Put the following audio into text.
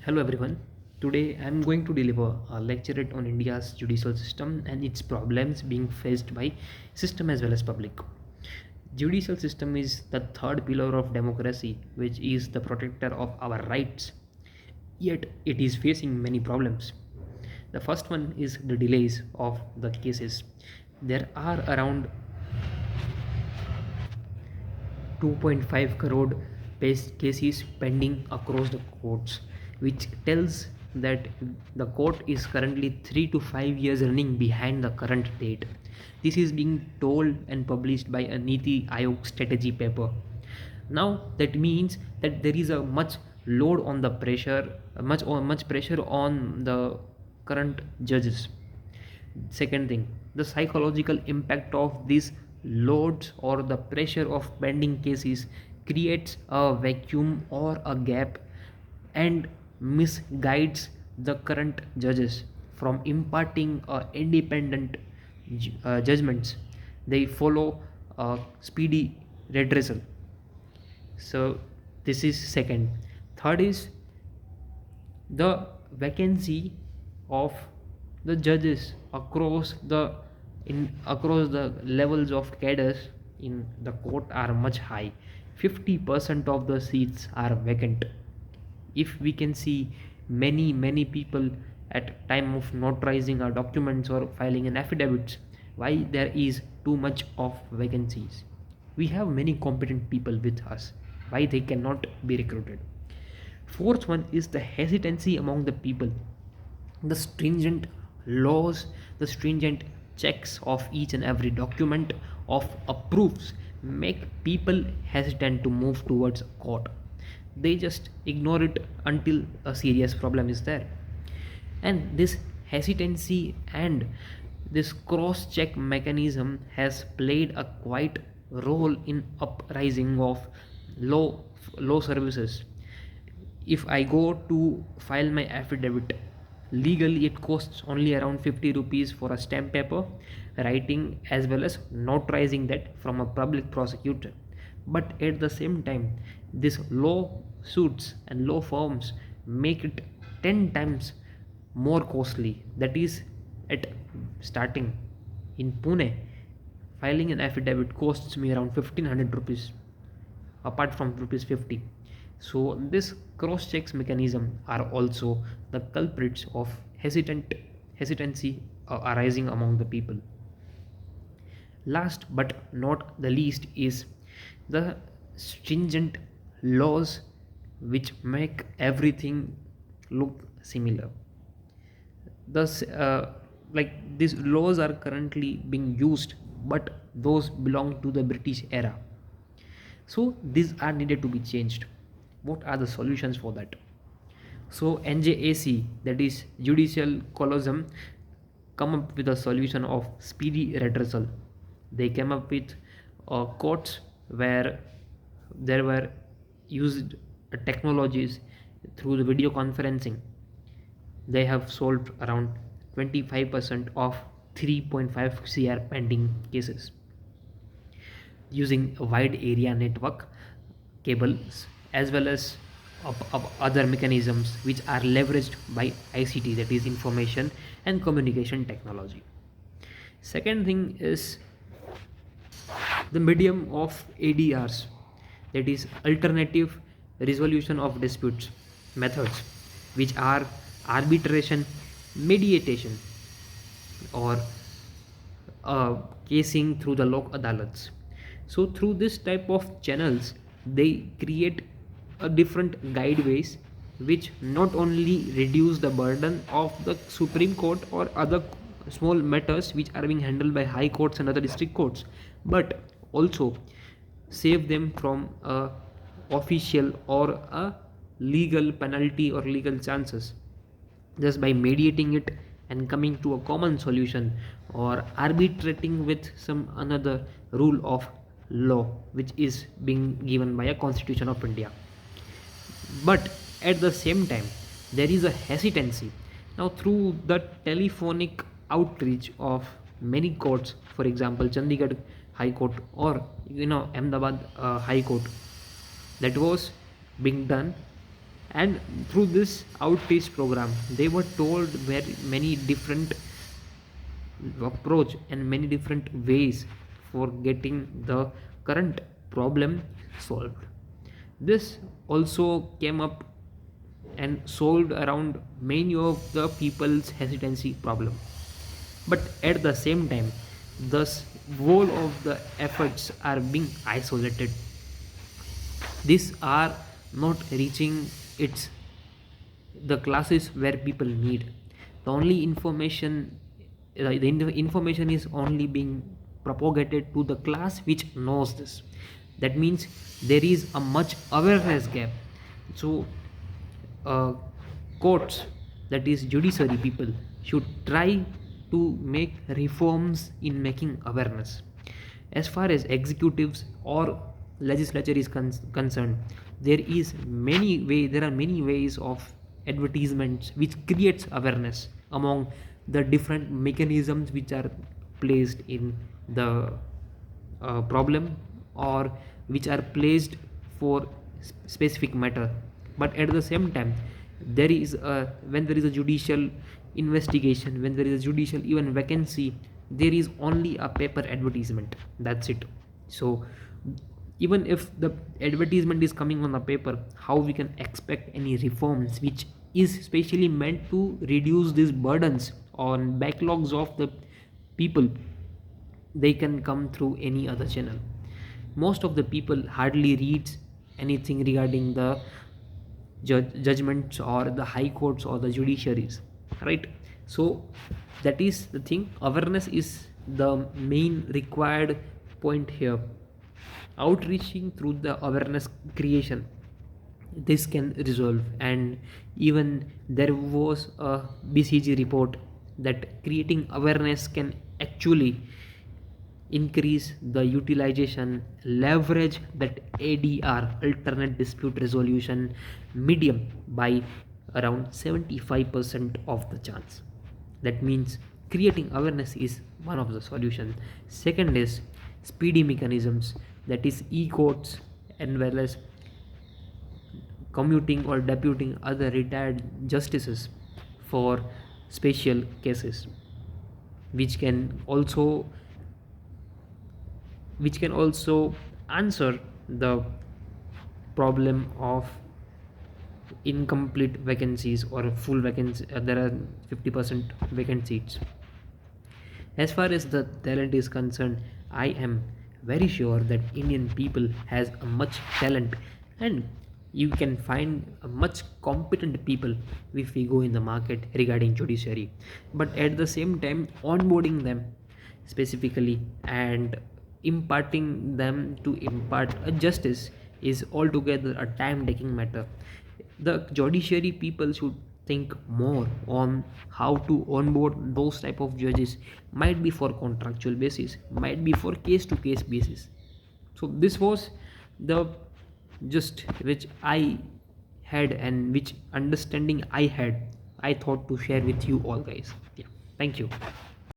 Hello everyone. Today I am going to deliver a lecturate on India's judicial system and its problems being faced by system as well as public. Judicial system is the third pillar of democracy, which is the protector of our rights. Yet it is facing many problems. The first one is the delays of the cases. There are around 2.5 crore cases pending across the courts, which tells that the court is currently 3 to 5 years running behind the current date. This is being told and published by a Niti Aayog strategy paper. Now that means that there is a much load on the pressure, much pressure on the current judges. Second thing, the psychological impact of these loads or the pressure of pending cases creates a vacuum or a gap and misguides the current judges from imparting independent judgments. They follow speedy redressal. So this is second. Third is the vacancy of the judges across the levels of cadres in the court are much high. 50% of the seats are vacant. If we can see many people at time of notarizing our documents or filing an affidavits, why there is too much of vacancies? We have many competent people with us, why they cannot be recruited? Fourth one is the hesitancy among the people. The stringent laws, the stringent checks of each and every document of approves make people hesitant to move towards court. They just ignore it until a serious problem is there. And this hesitancy and this cross check mechanism has played a quite role in uprising of low low services. If I go to file my affidavit, legally it costs only around 50 rupees for a stamp paper, writing as well as notarizing that from a public prosecutor. But at the same time, these law suits and law firms make it 10 times more costly. That is, at starting in Pune, filing an affidavit costs me around 1500 rupees apart from rupees 50. So this cross checks mechanism are also the culprits of hesitancy arising among the people. Last but not the least is the stringent laws which make everything look similar. Thus, like these laws are currently being used, but those belong to the British era. So these are needed to be changed. What are the solutions for that? So NJAC, that is Judicial Colosseum, come up with a solution of speedy redressal. They came up with courts where there were used technologies through the video conferencing. They have solved around 25% of 3.5 cr pending cases using a wide area network cables as well as of other mechanisms which are leveraged by ICT, that is information and communication technology. Second thing is the medium of ADRs, that is alternative resolution of disputes methods, which are arbitration, mediation, or casing through the lok adalats. So through this type of channels they create a different guideways which not only reduce the burden of the Supreme Court or other small matters which are being handled by high courts and other district courts, but also save them from a official or a legal penalty or legal chances, just by mediating it and coming to a common solution or arbitrating with some another rule of law which is being given by a constitution of India. But at the same time there is a hesitancy. Now through the telephonic outreach of many courts, for example Chandigarh High Court or Ahmedabad High Court, that was being done And through this outreach program, they were told very many different approach and many different ways for getting the current problem solved. This also came up and solved around many of the people's hesitancy problem. But at the same time, thus whole of the efforts are being isolated. These are not reaching its the classes where people need. The only information, information is only being propagated to the class which knows this. That means there is a much awareness gap. So uh, courts, that is judiciary people, should try to make reforms in making awareness. As far as executives or legislature is concerned, there are many ways of advertisements which creates awareness among the different mechanisms which are placed in the problem, or which are placed for specific matter. But at the same time, there is a when there is a judicial investigation, when there is a judicial even vacancy, there is only a paper advertisement, that's it. So even if the advertisement is coming on the paper, how we can expect any reforms which is specially meant to reduce these burdens on backlogs of the people? They can come through any other channel. Most of the people hardly reads anything regarding the judgments or the high courts or the judiciaries, right? So that is the thing. Awareness is the main required point here. Outreaching through the awareness creation, this can resolve. And even there was a BCG report that creating awareness can actually increase the utilization, leverage that ADR, alternate dispute resolution medium, by around 75% of the chance. That means creating awareness is one of the solutions. Second is speedy mechanisms, that is e-courts, and well as commuting or deputing other retired justices for special cases, which can also answer the problem of incomplete vacancies or full vacancy. There are 50% vacant seats. As far as the talent is concerned, I am very sure that Indian people has a much talent, and you can find a much competent people if we go in the market regarding judiciary. But at the same time, onboarding them specifically and imparting them to impart a justice is altogether a time taking matter. The judiciary people should think more on how to onboard those type of judges, might be for contractual basis, might be for case to case basis. So this was the just which I had, and which understanding I had, I thought to share with you all guys. Yeah, thank you.